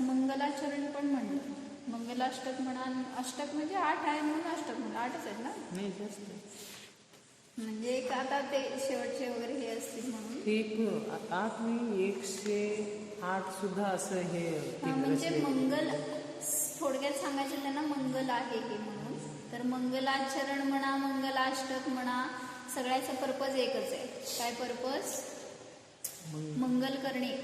मंगलाचरण पण म्हणलं. मंगलाष्टक म्हणा. अष्टक म्हणजे 8 आहे म्हणून अष्टक म्हणलं. 8च आहेत ना? नाही जास्त. म्हणजे आता ते शेवटचे वगैरे हे असतील म्हणून एक 8 नाही 108 सुद्धा असं हे. म्हणजे मंगल थोडक्यात सांगायचं त्यांना मंगल आहे हे म्हणून. तर मंगलाचरण म्हणा, मंगलाष्टक म्हणा, सगळ्याचा पर्पज एकच आहे. काय पर्पज? मंगल करणे.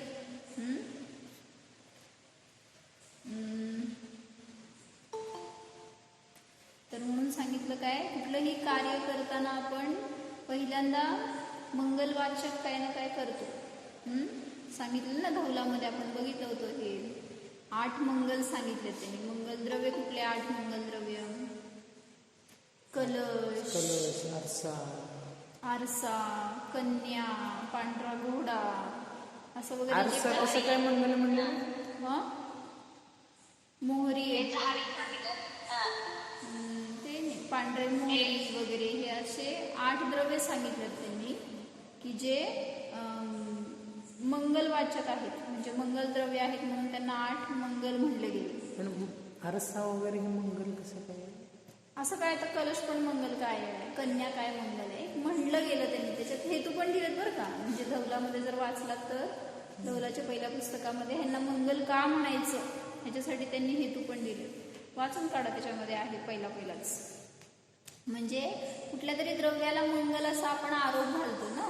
तर म्हणून सांगितलं काय, कुठलंही कार्य करताना आपण पहिल्यांदा मंगलवाचक काय ना काय करतो. सांगितलं ना धौलामध्ये आपण बघितलं होतं हे 8 मंगल सांगितले त्यांनी. मंगल द्रव्य कुठले 8 मंगल द्रव्य? कलश, आरसा, कन्या, पांढरा घोडा असं वगैरे. आरसा कसं काय मंगल म्हणलं? मोहरी, ते पांढरे मोहरी वगैरे हे असे 8 द्रव्य सांगितलेत त्यांनी की जे मंगलवाचक आहेत. म्हणजे मंगल द्रव्य आहेत म्हणून त्यांना 8 मंगल म्हणले गेले. पण आरसा वगैरे हे मंगल कसं काय? असं काय? तर कलश पण मंगल काय आहे, कन्या काय मंगल आहे म्हणलं गेलं त्यांनी. त्याच्यात हेतू पण दिलेत बरं का. म्हणजे धौलामध्ये जर वाचलात तर धौलाच्या पहिल्या पुस्तकामध्ये ह्यांना मंगल का म्हणायचं ह्याच्यासाठी त्यांनी हेतू पण दिले. वाचून काढा, त्याच्यामध्ये आहे पहिलाच. म्हणजे कुठल्या तरी द्रव्याला मंगल असा आपण आरोप घालतो ना,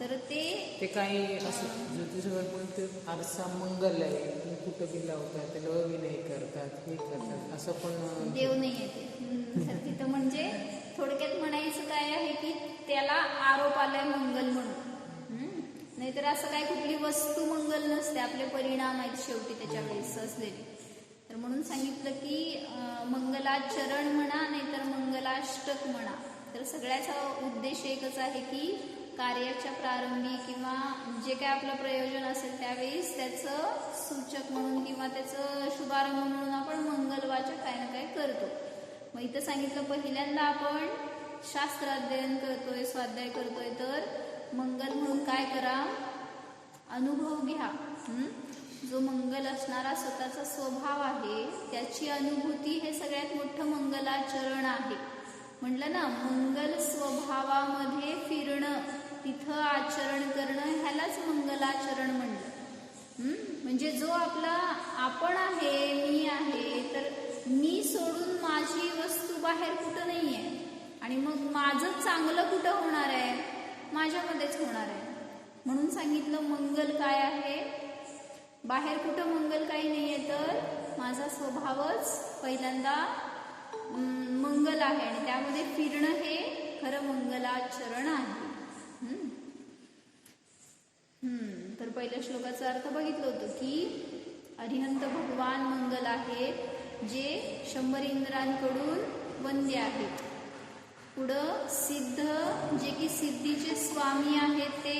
तर ते काही असं ज्योतिषवर पण ते आरसा मंगल आहे, कुठं बी लावतात, त्याला अभिनय करतात, हे करतात, असं पण देव नाही येते. तर तिथं म्हणजे थोडक्यात म्हणायचं काय आहे की त्याला आरोप आलाय मंगल म्हणून. नाहीतर असं काय कुठली वस्तू मंगल नसते, आपले परिणाम आहेत शेवटी त्याच्या वेळेस असलेले. तर म्हणून सांगितलं की मंगलाचरण म्हणा नाहीतर मंगलाष्टक म्हणा, तर सगळ्याचा उद्देश एकच आहे की कार्याच्या प्रारंभी किंवा जे काय आपलं प्रयोजन असेल त्यावेळेस त्याचं सूचक म्हणून किंवा त्याचं शुभारंभ म्हणून आपण मंगलवाचक काय ना काय करतो. मग इथं सांगितलं पहिल्यांदा आपण शास्त्र अध्ययन करतोय, स्वाध्याय करतोय, तर मंगल म्हणून काय करा, अनुभव घ्या. जो मंगल असणारा स्वतःचा स्वभाव आहे त्याची अनुभूती हे सगळ्यात मोठं मंगलाचरण आहे. म्हटलं ना, मंगल स्वभावामध्ये फिरणं, तिथं आचरण करणं, ह्यालाच मंगलाचरण म्हणलं. म्हणजे जो आपला आपण आहे, मी आहे, तर मी सोडून माझी वस्तू बाहेर कुठं नाही आहे. आणि मग माझं चांगलं कुठं होणार आहे? माझ्यामध्येच होणार आहे. म्हणून सांगितलं मंगल काय आहे, बाहेर कुठं मंगल काही नाहीये, तर माझा स्वभावच पहिल्यांदा मंगल आहे आणि त्यामध्ये फिरणं हे खरं मंगलाचरण आहे. तर पहिल्या श्लोकाचा अर्थ बघितलं होतं की अरिहंत भगवान मंगल आहेत, जे 100 इंद्रांकडून वंद्य आहेत. पुढं सिद्ध, जे की सिद्धीचे स्वामी आहेत, ते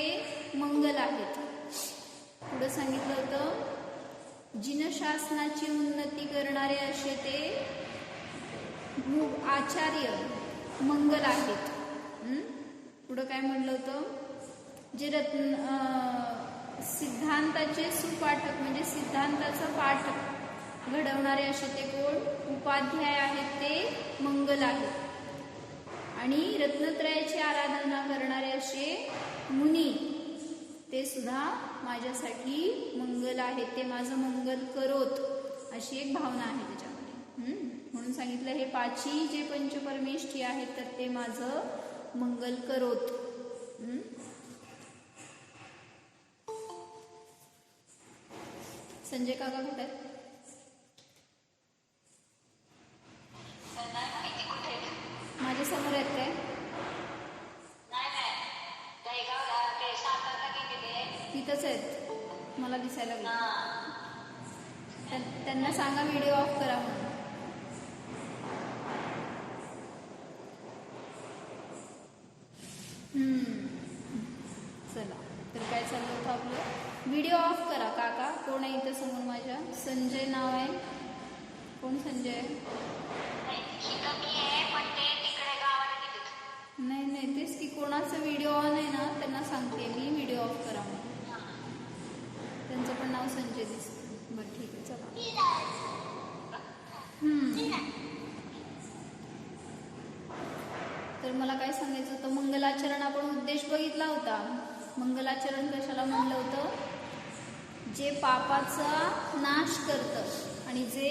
मंगल आहेत. पुढं सांगितलं होतं जिनशासनाची उन्नती करणारे असे ते आचार्य मंगल आहेत. पुढं काय म्हणलं होतं, जे सिद्धांताचे सुपाठक म्हणजे सिद्धांताचा पाठ घडवणारे असे ते कोण उपाध्याय आहेत, ते मंगल आहेत. आणि रत्नत्रयाची आराधना करणारे असे मुनी, ते सुद्धा माझ्यासाठी मंगल आहेत. ते माझं मंगल करोत, अशी एक भावना आहे त्याच्यामध्ये. म्हणून सांगितलं हे पाची जे पंचपरमेष्ठी आहेत तर ते माझं मंगल करोत. संजय काका कुठे आहेत? माझ्या समोर आहेत काय? तिथंच आहेत, मला दिसायला लागलं. त्यांना सांगा व्हिडिओ ऑफ करा म्हणून. चला तर काय चाललं होतं आपलं, व्हिडिओ ऑफ करा. काका कोण आहे इथं समोर माझ्या? संजय नाव आहे. कोण संजय? नाही नाही तेच की, कोणाचं व्हिडिओ ऑन आहे ना त्यांना सांगते मी व्हिडिओ ऑफ करा म्हणून. त्यांचं पण नाव संजय दिसतं. बरं ठीक आहे चला. तर मला काय सांगायचं होतं, मंगलाचरण आपण उद्देश बघितला होता. मंगलाचरण कशाला म्हणलं होतं? जे पापाचा नाश करतं आणि जे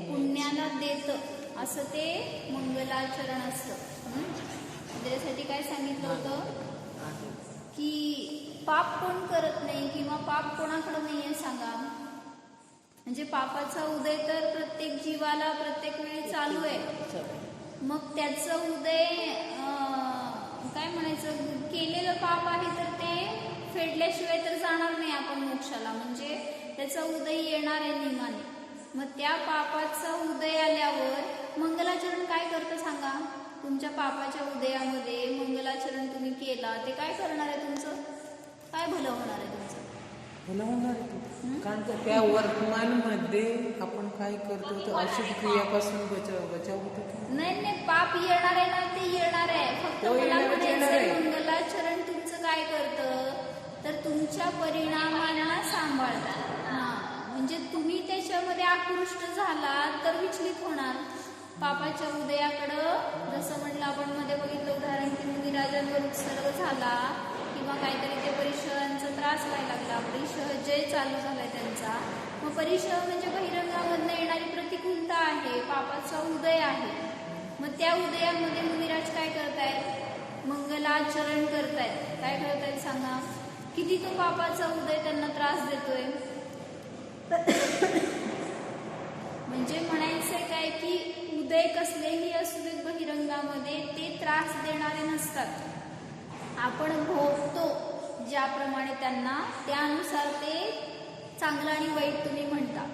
पुण्याला देतं असं ते मंगलाचरण असतं. त्यासाठी काय सांगितलं होतं की पाप कोण करत नाही किंवा पाप कोणाकडे नाही आहे सांगा. म्हणजे पापाचा उदय तर प्रत्येक जीवाला प्रत्येक वेळी चालू आहे. मग त्याचं उदय काय म्हणायचं, केलेलं पाप आहे तर ते फेडल्याशिवाय तर जाणार नाही आपण मोक्षाला. म्हणजे त्याचा उदय येणार आहे नियमाने. मग त्या पापाचा उदय आल्यावर मंगलाचरण काय करतं सांगा. तुमच्या पापाच्या उदयामध्ये मंगलाचरण तुम्ही केला ते काय करणार आहे? तुमचं काय भलं होणार आहे? तुमचं भलं होणार आहे. कारण त्या वर्तमानमध्ये आपण काय करतो तर अशुभ क्रियापासून बचाव होतो. नाही नाही पाप येणार आहे ना, ते येणार आहे. फक्त मला म्हणायचं मंगलाचरण तुमचं काय करतं तर तुमच्या परिणामांना सांभाळतं. म्हणजे तुम्ही त्याच्यामध्ये आकृष्ट झाला तर विचलित होणार. पापाच्या उदयाकडं जसं म्हणलं आपण मध्ये बघितलं उदाहरण की मुनिराजांवर उत्सर्ग झाला किंवा काहीतरी ते परिशहांचा त्रास व्हायला लागला, परिशह जय चालू झालाय त्यांचा. मग परिशह म्हणजे बहिरंगामधनं येणारी प्रतिकूलता आहे, पापाचा उदय आहे. मग त्या उदयामध्ये मुनिराज काय करतायत? मंगलाचरण करतायत. काय करतायत सांगा. किती तो पापाचा उदय त्यांना त्रास देतोय. म्हणजे म्हणायचंय काय की उदय कसलेही असू देत बहिरंगामध्ये ते त्रास देणारे नसतात. आपण भोगतो ज्याप्रमाणे त्यांना त्यानुसार ते चांगलं आणि वाईट तुम्ही म्हणता.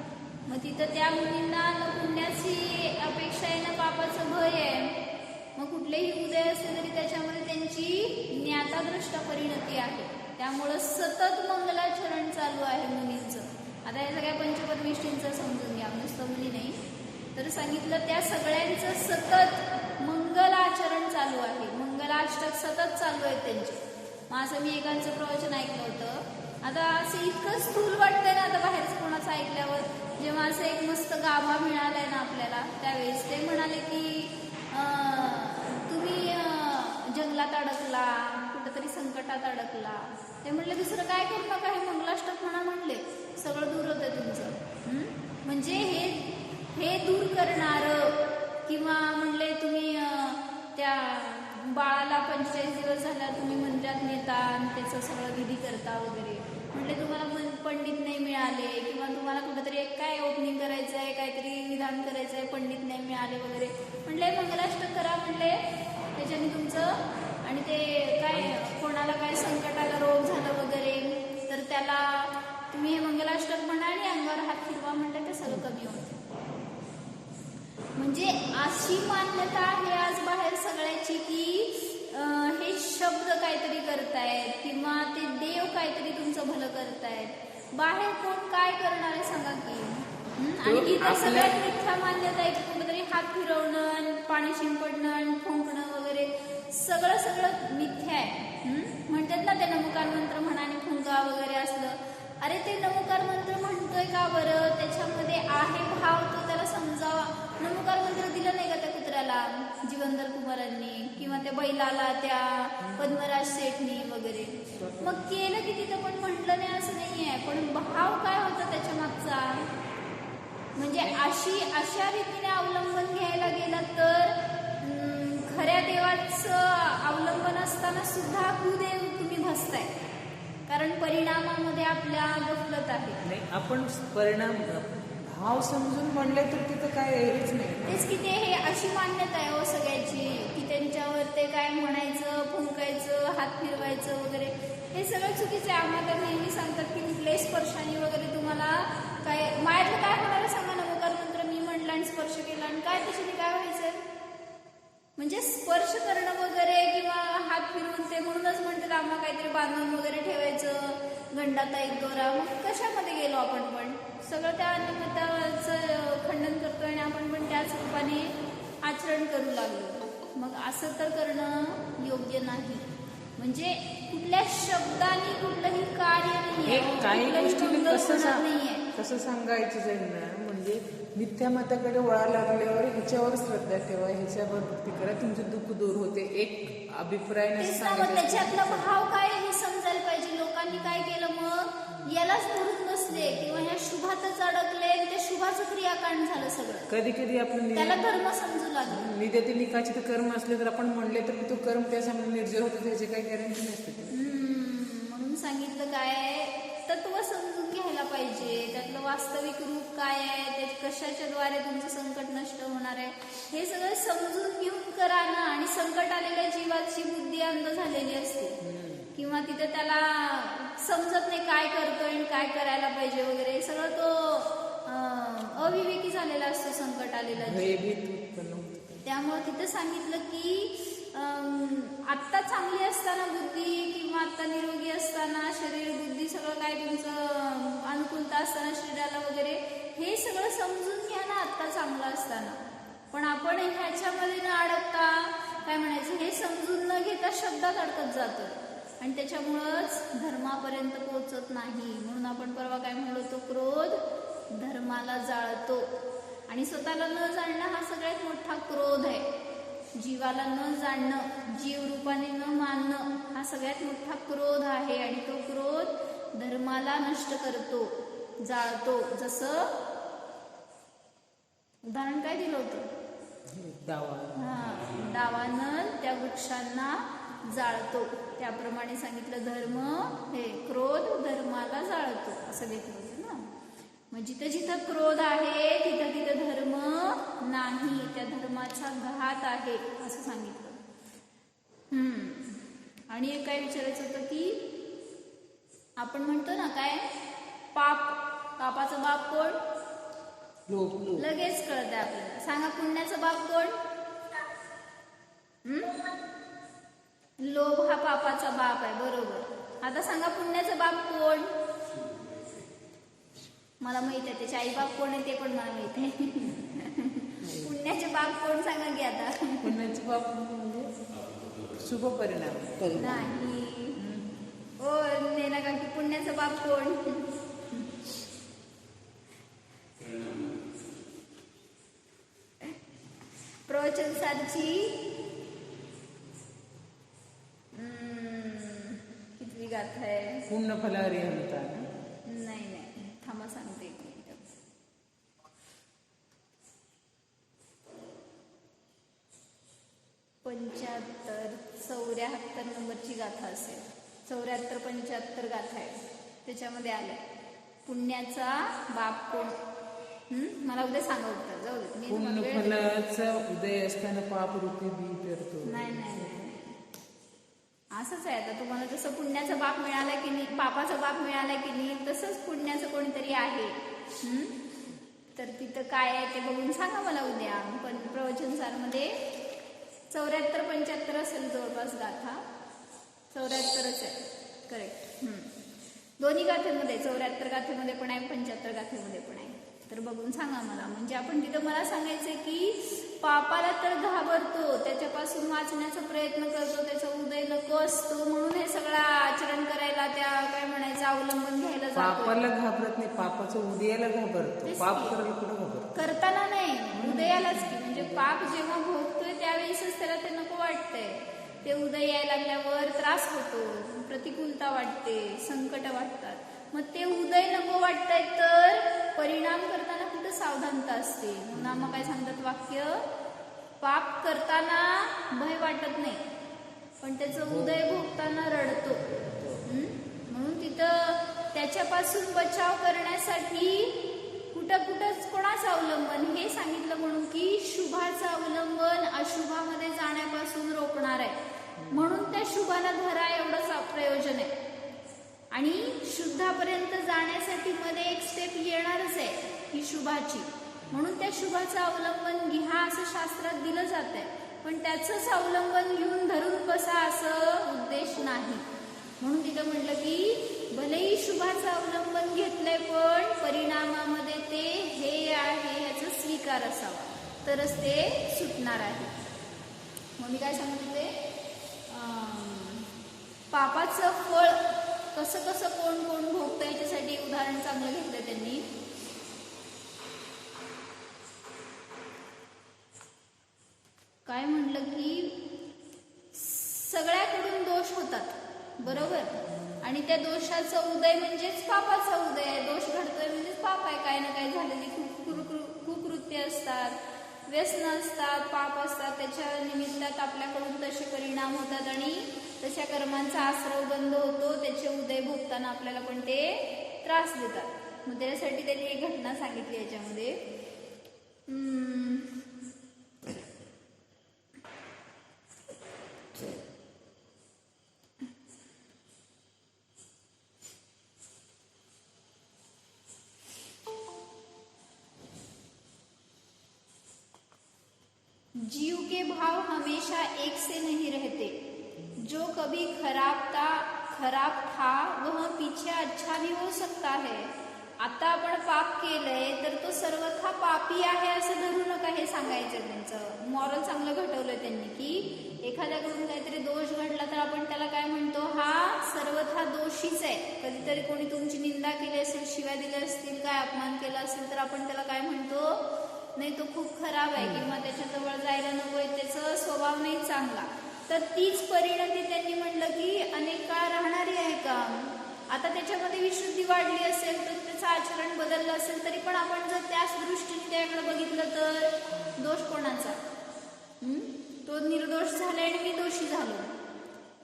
मग तिथं त्या मुलींना न पुण्याची अपेक्षा आहे ना पापाचं भय आहे. मग कुठलेही उदय असले तरी त्याच्यामध्ये त्यांची ज्ञाताद्रष्टा परिणती आहे. त्यामुळं सतत मंगलाचरण चालू आहे मुलींचं. आता या सगळ्या पंचपरमेष्ठींचं समजून घ्या, नुसतं मुली नाही तर सांगितलं त्या सगळ्यांचं सतत मंगलाचरण चालू आहे. मंगलाष्टक सतत चालू आहेत त्यांचे. मग असं मी एकांचं प्रवचन ऐकलं होतं. आता असं इतकं स्थूल वाटतंय ना आता बाहेरचं कोणाचं ऐकल्यावर. जेव्हा असं एक मस्त गाभा मिळालाय ना आपल्याला त्यावेळेस ते म्हणाले की तुम्ही जंगलात अडकला, कुठंतरी संकटात अडकला. ते म्हणले दुसरं काय करू नका, हे मंगलाष्टक म्हणा म्हणले, सगळं दूर होतं तुमचं. म्हणजे हे दूर करणारं. किंवा म्हणले तुम्ही त्या बाळाला 45 दिवस झाला तुम्ही मंदिरात नेता आणि त्याचं सगळं विधी करता वगैरे. म्हटले तुम्हाला पंडित नाही मिळाले किंवा तुम्हाला कुठंतरी एक काय ओपनिंग करायचं आहे, काहीतरी विधान करायचं आहे, पंडित नाही मिळाले वगैरे. म्हटले मंगलाष्टक करा म्हणले, त्याच्याने तुमचं आणि ते काय कोणाला काय संकटाला रोग झालं वगैरे तर त्याला तुम्ही हे मंगलाष्टक म्हणा आणि अंगावर हात फिरवा म्हणलं ते सगळं कमी होतं. म्हणजे अशी मान्यता आहे आज बाहेर सगळ्याची की हे शब्द काहीतरी करतायत किंवा ते देव काहीतरी तुमचं भलं करतायत. बाहेर कोण काय करणार आहे सांगा की. आणि इथं सगळ्यात मिथ्या मान्यता आहे की कुठेतरी हात फिरवणं, पाणी शिंपडणं, फुंकणं वगैरे सगळं मिथ्या आहे. म्हणतात ना ते नमोकार मंत्र म्हणा आणि फुंका वगैरे असलं. अरे ते नमोकार मंत्र म्हणतोय का बरं, त्याच्यामध्ये आहे भाव तो त्याला समजावा. नमोकार मंत्र दिलं नाही का त्या कुत्र्याला जीवनधर कुमारांनी किंवा त्या बैलाला त्या पद्मराज सेठनी वगैरे. मग केलं की तिथं पण म्हटलं नाही असं नाही आहे, पण भाव काय होता त्याच्या मागचा. म्हणजे अशा रीतीने अवलंबन घ्यायला गेलं तर खऱ्या देवाचं अवलंबन असताना सुद्धा कुदेव तुम्ही भसताय, कारण परिणामामध्ये आपल्या गफलत आहे. नाही, आपण परिणाम भाव समजून म्हणले तर तिथं काय हेच नाही. तेच की ते हे अशी मान्यता आहे हो सगळ्याची की त्यांच्यावर ते काय म्हणायचं, फुंकायचं, हात फिरवायचं वगैरे हे सगळं चुकीचं आहे. आम्हाला तर नेहमी सांगतात की कुठल्याही स्पर्शाने वगैरे तुम्हाला काय मायातलं काय होणार आहे सांगा, नमोकार मंत्र मी म्हटलं आणि स्पर्श केला आणि काय त्याच्याने काय व्हायचं. म्हणजे स्पर्श करणं वगैरे किंवा हात फिरवून ते म्हणूनच म्हणतात आम्हाला काहीतरी बांधून वगैरे ठेवायचं, गंडाचा एक दोरा. मग कशामध्ये गेलो आपण पण सगळं त्या निमित्ताचं खंडन करतोय आणि आपण पण त्याच रूपाने आचरण करू लागलो. मग असं तर करणं योग्य नाही. म्हणजे कुठल्या शब्दाने कुठलंही कार्य हे काही गोष्टी नाहीये. कसं सांगायचं जाईल ना, म्हणजे मिथ्या मताकडे वळा लागल्यावर ह्याच्यावर श्रद्धा ठेवा, ह्याच्यावर भक्ती करा, तुमचे दुःख दूर होते. एक अभिप्राय त्याच्यातला भाव काय हे समजायला पाहिजे. लोकांनी काय केलं मग यालाच धरून बसले किंवा ह्या शुभातच अडकले, त्या शुभाचं क्रियाकांड झालं सगळं. कधी कधी आपण त्याला धर्म समजू लागले. नित्य निकाचे तर कर्म असले तर आपण म्हणले तर तो कर्म त्याच्यामध्ये निर्जर होतो, त्याची काही गॅरंटी नसते. म्हणून सांगितलं काय तत्व समजून घ्यायला पाहिजे, त्यातलं वास्तविक रूप काय आहे, ते कशाच्या द्वारे तुमचं संकट नष्ट होणार आहे हे सगळं समजून घेऊन करा ना. आणि संकट आलेल्या जीवाची बुद्धी अंध झालेली असते किंवा तिथे त्याला समजत नाही काय करतोय आणि काय करायला पाहिजे वगैरे, सगळं तो अविवेकी झालेला असतो संकट आलेला. त्यामुळे तिथे सांगितलं की आत्ता चांगली असताना बुद्धी किंवा आत्ता निरोगी असताना शरीर बुद्धी सगळं काय तुमचं अनुकूलता असताना शरीराला वगैरे हे सगळं समजून घ्या ना आत्ता चांगलं असताना. पण आपण ह्याच्यामध्ये न अडकता काय म्हणायचं हे समजून न घेता शब्दात अडकत जातो आणि त्याच्यामुळंच धर्मापर्यंत पोहोचत नाही. म्हणून आपण परवा काय म्हणलो, तो क्रोध धर्माला जाळतो आणि स्वतःला न जाणणं हा सगळ्यात मोठा क्रोध आहे. जीवाला न जाणणं, जीव रूपाने न मानणं हा सगळ्यात मोठा क्रोध आहे आणि तो क्रोध धर्माला नष्ट करतो, जाळतो. जसं उदाहरण काय दिलं होतं, डावानं त्या वृक्षांना जाळतो, त्याप्रमाणे सांगितलं धर्म हे क्रोध धर्माला जाळतो असं घेतलं होतं ना. मग जिथं जिथं क्रोध आहे तिथं तिथं धर्म नाही, त्या धर्माचा घात आहे असं सांगितलं. आणि एक काय विचारायचं होतं की आपण म्हणतो ना काय पापाचा बाप कोण, लगेच कळत आहे आपल्याला. सांगा पुण्याचा बाप कोण, लोभ हा पापाचा बाप आहे, बरोबर. आता सांगा पुण्याचा बाप कोण, मला माहित आहे त्याचे आई बाप कोण आहे ते पण मला माहित आहे. पुण्याचे बाप कोण सांगा की आता. पुण्याचे बाप म्हणजे शुभ परिणाम नाही ओ नेना का की पुण्याचा बाप कोण, प्रवचन सारची कितवी गाथा आहे, पूर्ण फलारी म्हणता. नाही थांबा सांगते एक मिनिट. 74 नंबरची गाथा असेल, 74-75 गाथा आहे. त्याच्यामध्ये आलंय पुण्याचा बाप कोण. मला उद्या सांगा उत्तर, जाऊ दे. पुण्य फलाचा उदय असताना पाप रूपी बी पेरतो. नाही असंच आहे. आता तुम्हाला जसं पुण्याचा बाप मिळाला की नाही, पापाचा बाप मिळाला की नाही, तसंच पुण्याचं कोणीतरी आहे. तर तिथं काय आहे ते बघून सांगा मला उद्या. पण प्रवचनसारमध्ये 74-75 असेल जवळपास गाथा. 74च आहे करेक्ट. दोन्ही गाथेमध्ये 74 गाथेमध्ये पण आहे, 75 गाथेमध्ये पण आहे. तर बघून सांगा मला. म्हणजे आपण तिथं मला सांगायचंय की पापाला तर घाबरतो, त्याच्यापासून वाचण्याचा प्रयत्न करतो, त्याचा उदय नको असतो, म्हणून हे सगळं आचरण करायला त्या काय म्हणायचं अवलंबन घ्यायला जातो. पापाला घाबरत नाही, पापाचं उदयाला घाबरतो. पाप करायला कुठं घाबरतो, करताना नाही, उदयालाच की. म्हणजे पाप जेव्हा भोगतोय त्यावेळेसच त्याला ते नको वाटतंय. ते उदय यायला लागल्यावर त्रास होतो, प्रतिकूलता वाटते, संकट वाटतात. मग ते उदय नको वाटतंय तर परिणाम करताना कुठं तिथं सावधानता असते. म्हणून मग काय सांगतात वाक्य, पाप करताना भय वाटत नाही पण त्याचं उदय भोगताना रडतो. म्हणून तिथं त्याच्यापासून बचाव करण्यासाठी कुठं कुठंच कोणाचं अवलंबन हे सांगितलं, म्हणून की शुभाचं अवलंबन अशुभामध्ये जाण्यापासून रोखणार आहे. म्हणून त्या शुभाला धरा एवढंच प्रयोजन आहे. आणि शुद्धापर्यंत जाण्यासाठी मध्ये एक स्टेप येणारच आहे ही शुभाची. म्हणून त्या शुभाचं अवलंबन घ्या असं शास्त्रात दिलं जात आहे, पण त्याचंच अवलंबन घेऊन धरून बसा असं उद्देश नाही. म्हणून तिथं म्हटलं की भलेही शुभाचं अवलंबन घेतलंय पण परिणामामध्ये ते हे आहे याचा स्वीकार असावा तरच ते सुटणार आहे. मग मी काय सांगत होते, पापाचं फळ कसं कसं कोण कोण भोगतं याच्यासाठी उदाहरण चांगलं घेतलं त्यांनी. काय म्हणलं की सगळ्याकडून दोष होतात बरोबर, आणि त्या दोषाचा उदय म्हणजेच पापाचा उदय आहे. दोष घडतोय म्हणजेच पाप आहे. काय ना काय झालेली कुकृत्य असतात, व्यसन असतात, पाप असतात, त्याच्या निमित्तात आपल्याकडून तसे परिणाम होतात आणि तशा कर्मांचा आश्रव बंद होतो. त्याचे उदय भोगताना आपल्याला पण ते त्रास देतात. मग त्याच्यासाठी त्यांनी एक घटना सांगितली याच्यामध्ये. जीव के भाव हमेशा एक से नहीं रहते. जो कभी खराब था वह पीछे अच्छा भी हो सकता है. आता आपण पाप केलंय तर तो सर्वथा पापी आहे असं धरू नका हे सांगायचं. त्यांचं मॉरल चांगलं घटवलंय त्यांनी की एखाद्याकडून काहीतरी दोष घडला तर आपण त्याला काय म्हणतो, हा सर्वथा दोषीच आहे. कधीतरी कोणी तुमची निंदा केली असेल, शिव्या दिल्या असतील, काय अपमान केला असेल तर आपण त्याला काय म्हणतो, नाही तो खूप खराब आहे किंवा त्याच्याजवळ जायला नकोय, त्याचा स्वभाव नाही चांगला. तर तीच परिणती त्यांनी म्हणलं की अनेक काळ राहणारी आहे का. आता त्याच्यामध्ये विशुद्धी वाढली असेल तर त्याचं आचरण बदललं असेल तरी पण आपण जर त्याच दृष्टीने त्याकडे बघितलं तर दोष कोणाचा, तो निर्दोष झाला आणि मी दोषी झालो.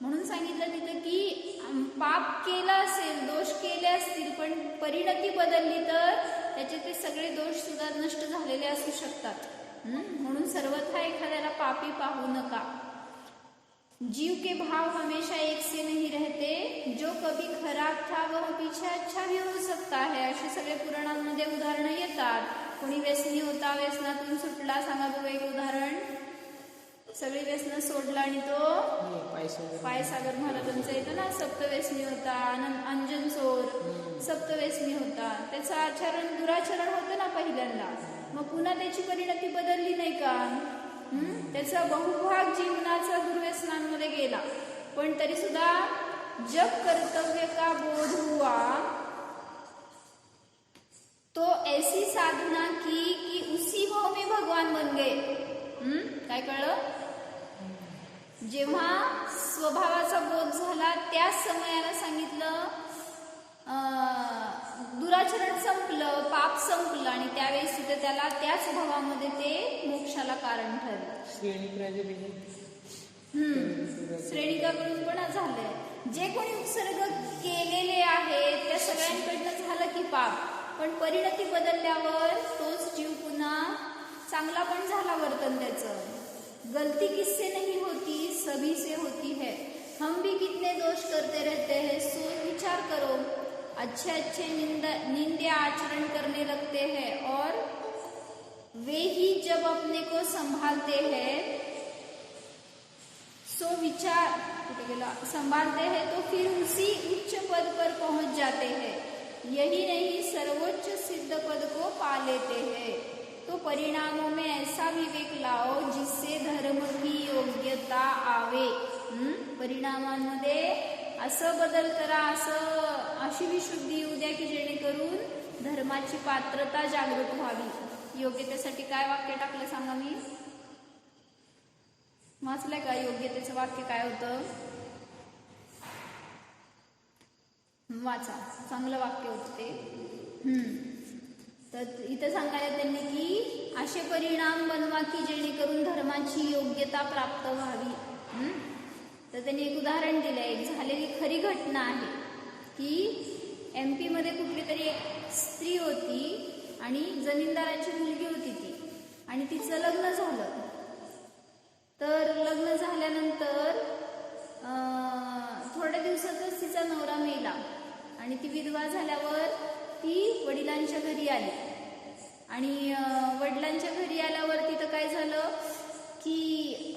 म्हणून सांगितलं तिथं की पाप केलं असेल, दोष केले असतील, पण परिणती बदलली तर त्याचे ते सगळे दोष सुद्धा नष्ट झालेले असू शकतात. म्हणून सर्वथा एखाद्याला पापी पाहू नका. जीव के भाव हमेशा एक से नहीं रहते. जो कभी खराब था वह पीछे अच्छा भी हो सकता है. असे सगळे पुराणांमध्ये उदाहरणं येतात. कोणी व्यसनी होता, व्यसनातून सुटला. सांगा बघा एक उदाहरण. सगळी व्यसन सोडला आणि तो पायसागर महाराजांचं येतं ना, सप्तव्यसनी होता. अंजन चोर सप्तव्यसनी होता. त्याचं आचरण दुराचरण होतं ना पहिल्यांदा, मग पुन्हा त्याची परिणती बदलली नाही का. त्याचा बहुभाग जीवनाचा दुर्व्यसनांमध्ये गेला, पण तरी सुद्धा जब कर्तव्य का बोध हुआ तो ऐसी साधना की कि उसी भाव में भगवान बन गए. काय कळलं, जेव्हा स्वभावाचा बोध झाला त्याच समयाला सांगितलं दुराचरण संपलं, पाप संपलं आणि त्यावेळेस सुद्धा त्याला त्याच भावामध्ये ते मोक्षाला कारण ठरलं. श्रेणिकाकडून पण झालंय. जे कोणी उत्सर्ग केलेले आहे त्या सगळ्यांकडनं झालं की पाप, पण परिणती बदलल्यावर तोच जीव पुन्हा चांगला पण झाला वर्तन त्याचं. गलती किससे नहीं होती, सभी से होती है. हम भी कितने दोष करते रहते हैं, सोच विचार करो. अच्छे अच्छे निंदे आचरण करने लगते हैं और वे ही जब अपने को संभालते हैं सो विचार संभालते हैं तो फिर उसी उच्च पद पर पहुंच जाते हैं. यही नहीं सर्वोच्च सिद्ध पद को पा लेते हैं. तो परिणामों में ऐसा विवेक लाओ जिससे धर्म की योग्यता आवे. परिणामांमध्ये असं बदल करा, अशी विशुद्धी येऊ द्या की जेणेकरून धर्माची पात्रता जागृत व्हावी. योग्यतेसाठी काय वाक्य टाकलं सांगा. मी वाचलंय का योग्यतेचं वाक्य काय होतं, वाचा. चांगलं वाक्य होतं ते. तर इथं सांगायला त्यांनी की असे परिणाम बनवा की जेणेकरून धर्माची योग्यता प्राप्त व्हावी. तर त्यांनी एक उदाहरण दिलं. एक झालेली खरी घटना आहे की MP मध्ये कुठली तरी एक स्त्री होती आणि जमीनदाराची मुलगी होती ती, आणि तिचं लग्न झालं. तर लग्न झाल्यानंतर थोड्या दिवसातच तिचा नवरा मेला आणि ती विधवा झाल्यावर ती वडिलांच्या घरी आली. आणि वडिलांच्या घरी आल्यावर तिथं काय झालं की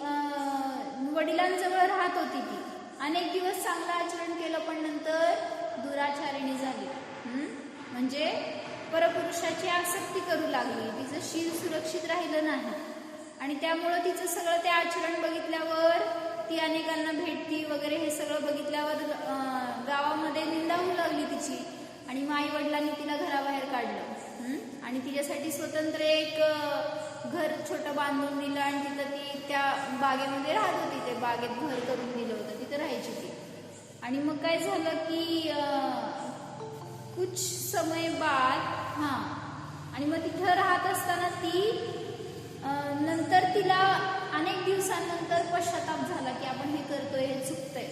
वडिलांजवळ राहत होती ती. अनेक दिवस चांगलं आचरण केलं, पण नंतर दुराचारिणी झाली. म्हणजे परपुरुषाची आसक्ती करू लागली. तिचं शील सुरक्षित राहिलं नाही आणि त्यामुळं तिचं सगळं ते आचरण बघितल्यावर ती अनेकांना भेटती वगैरे हे सगळं बघितल्यावर गावामध्ये निंदा होऊ लागली तिची. आणि मग आई वडिलांनी तिला घराबाहेर काढलं आणि तिच्यासाठी स्वतंत्र एक घर छोटं बांधून दिलं आणि तिथं ती त्या बागेमध्ये राहत होती. ते बागेत घर करून दिलं होतं, तिथं राहायची ती. आणि मग काय झालं की कुछ समय बाद आणि मग तिथं राहत असताना ती नंतर तिला अनेक दिवसांनंतर पश्चाताप झाला की आपण हे करतोय, हे चुकतंय.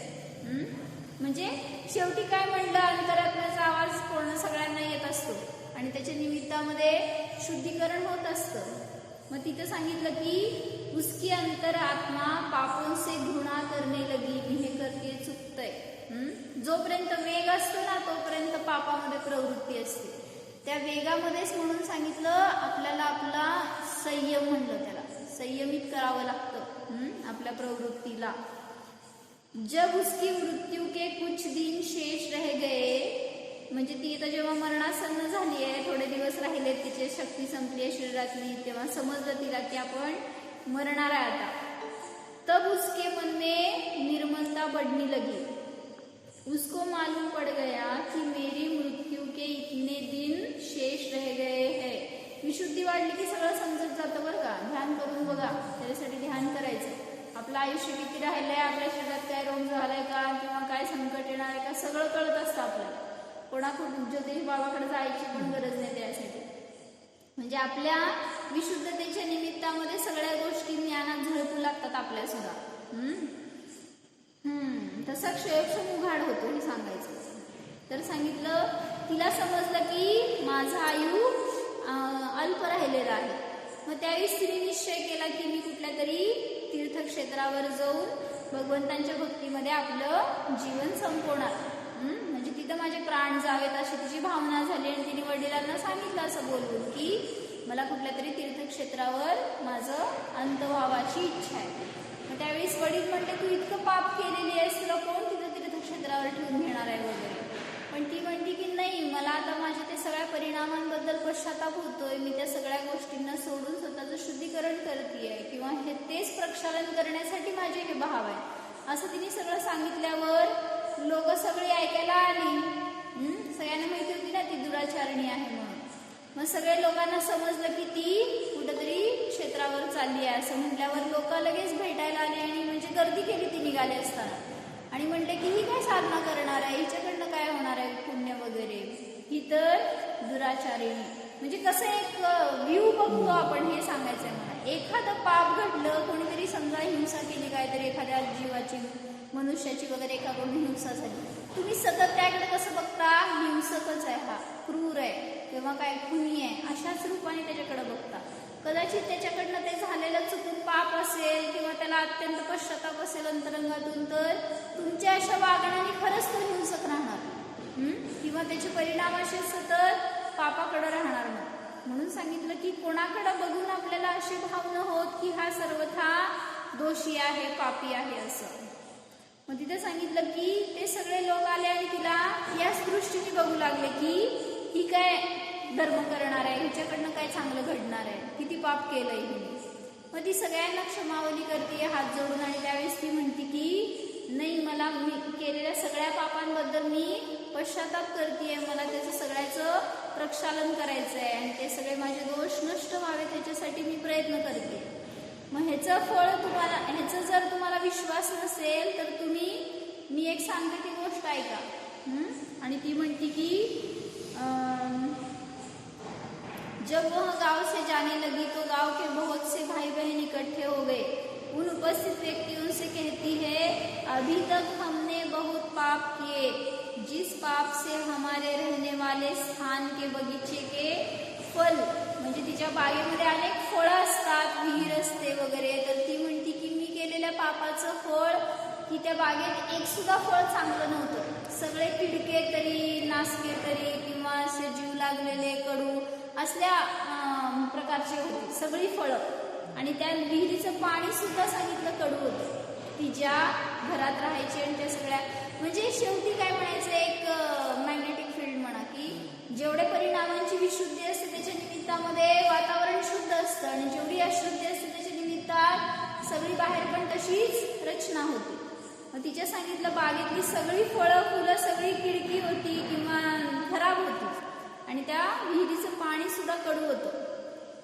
म्हणजे शेवटी काय म्हणलं, अंतरात्म्याचा आवाज पूर्ण सगळ्यांना येत असतो आणि त्याच्या निमित्तामध्ये शुद्धीकरण होत असतं. मग तिथं सांगितलं की उसकी अंतरात्मा पापों से घृणा करने लगी, मी हे करते चुकतंय. जोपर्यंत वेग असतो ना तोपर्यंत पापामध्ये प्रवृत्ती असते. त्या वेगामध्येच म्हणून सांगितलं आपल्याला आपला संयम, म्हणलं त्याला संयमित करावं लागतं आपल्या प्रवृत्तीला. जब उसकी मृत्यू के कुछ दिन शेष रह गए, म्हणजे ती आता जेव्हा मरणासन्न झाली आहे, थोडे दिवस राहिले, तिची शक्ती संपली आहे शरीरातली, तेव्हा समजलं तिला की आपण मरणार आहे आता. तब उसके मन में निर्मलता बढ़ने लगी. उसको मालूम पड़ गया कि मेरी मृत्यू के इतने दिन शेष रह गए हैं. विशुद्धी वाढली की सगळं समजत जातं बरं का. ध्यान करून बघा, त्याच्यासाठी ध्यान करायचं. आपलं आयुष्य किती राहिलंय, आपल्या शरीरात काय रोग झालाय का किंवा काय संकट येणार आहे का सगळं कळत असतं आपल्याला. कोणाकडून ज्योतिष बाबाकडे जायची पण गरज नाही त्यासाठी. म्हणजे आपल्या विशुद्धतेच्या निमित्तामध्ये सगळ्या गोष्टी ज्ञानात झळकू लागतात आपल्या सुद्धा. तसा क्षयक्षम उघाड होतो हे सांगायचं. तर सांगितलं तिला समजलं की माझं आयु अल्प राहिलेलं आहे. मग त्यावेळी स्त्री निश्चय केला की मी कुठल्या तरी तीर्थक्षेत्रावर जाऊन भगवंतांच्या भक्तीमध्ये आपलं जीवन संपवणार. म्हणजे तिथं माझे प्राण जावेत अशी तिची भावना झाली आणि तिने वडिलांना सांगितलं असं बोलून की मला कुठल्या तरी तीर्थक्षेत्रावर माझं अंत व्हावाची इच्छा आहे. मग त्यावेळेस वडील म्हणते तू इतकं पाप केलेली आहेस, तुला कोण तिथं तीर्थक्षेत्रावर ठेवून घेणार आहे वगैरे. पण ती म्हणते की नाही, मला आता माझ्या त्या सगळ्या परिणामांबद्दल पश्चाताप होतोय, मी त्या सगळ्या गोष्टींना सोडून स्वतःचं शुद्धीकरण करतेय किंवा हे तेच प्रक्षालन करण्यासाठी माझे हे भाव आहे असं तिने सगळं सांगितल्यावर लोक सगळी ऐकायला आली. सगळ्यांना माहिती होती ना ती दुराचारिणी आहे म्हणून. मग सगळ्या लोकांना समजलं की ती कुठंतरी क्षेत्रावर चालली आहे असं म्हटल्यावर लोक लगेच भेटायला आले आणि म्हणजे गर्दी केली ती निघाली असताना. आणि म्हणते की ही काय साधना करणार आहे, हिच्याकडनं काय होणार आहे पुण्य वगैरे, ही तर दुराचारिणी. म्हणजे कसं एक व्ह्यू बघतो आपण हे सांगायचंय मला. एखादं पाप घडलं, कोणीतरी समजा हिंसा केली, काहीतरी एखाद्या जीवाची मनुष्याची वगैरे एकाकडून हिंसा झाली, तुम्ही सतत त्याकडे कसं बघता, हिंसकच आहे हा, क्रूर आहे किंवा काय खुनी आहे अशाच रूपाने त्याच्याकडे बघता. कदाचित त्याच्याकडनं ते झालेलं चुकून पाप असेल किंवा त्याला अत्यंत पश्चाताप असेल अंतरंगातून, तर तुमच्या अशा वागण्याने खरंच तो हिंसक राहणार किंवा त्याचे परिणाम असे सतत पापाकडे राहणार. म्हणून सांगितलं की कोणाकडे बघून आपल्याला अशी भाव न होत की हा सर्वथा दोषी आहे, पापी आहे असं. मग तिथे सांगितलं की ते सगळे लोक आले आणि तिला याच दृष्टीने बघू लागले की ही काय धर्म करणार आहे, हिच्याकडनं काय चांगलं घडणार आहे, किती पाप केलंय हिने. मग ती सगळ्यांना क्षमावली करते हात जोडून आणि त्यावेळेस ती म्हणते की नाही, मला मी केलेल्या सगळ्या पापांबद्दल मी पश्चाताप करतेय, मला त्याचं सगळ्याचं प्रक्षालन करायचं आहे आणि ते सगळे माझे दोष नष्ट व्हावे त्याच्यासाठी मी प्रयत्न करते. मग ह्याचं फळ तुम्हाला, ह्याचा जर तुम्हाला विश्वास नसेल तर तुम्ही, मी एक सांगते ती गोष्ट ऐका. आणि ती म्हणते की जब वह गांव से जाने लगी तो गांव के बहुत से भाई बहन इकट्ठे हो गए। उन उपस्थित व्यक्तियों से कहती है, अभी तक हमने बहुत पाप किए, जिस पाप से हमारे रहने वाले स्थान के बगीचे के फल, म्हणजे तिच्या बागेमध्ये अनेक फळं असतात, विहीर असते वगैरे, तर ती म्हणती की मी केलेल्या पापाचं फळ की त्या बागेत एक सुद्धा फळ चांगलं नव्हतं, सगळे किडके तरी, नासके तरी किंवा असे जीव लागलेले कडू असल्या प्रकारची होती सगळी फळं, आणि त्या विहिरीचं पाणी सुद्धा सांगितलं कडू होतं. ती ज्या घरात राहायची आणि त्या सगळ्या, म्हणजे शेवटी काय म्हणायचं, एक मॅग्नेटिक फील्ड म्हणा की जेवढे परिणामांची विशुद्धी असते त्याच्या निमित्तामध्ये वातावरण शुद्ध असतं, आणि जेवढी अशुद्धी असते त्याच्या निमित्तात सगळी बाहेर पण तशीच रचना होती. मग तिच्या सांगितलं बागेतली सगळी फळं फुलं सगळी किडकी होती किंवा खराब होती, आणि त्या विहिरीचं पाणी सुद्धा कडू होतं.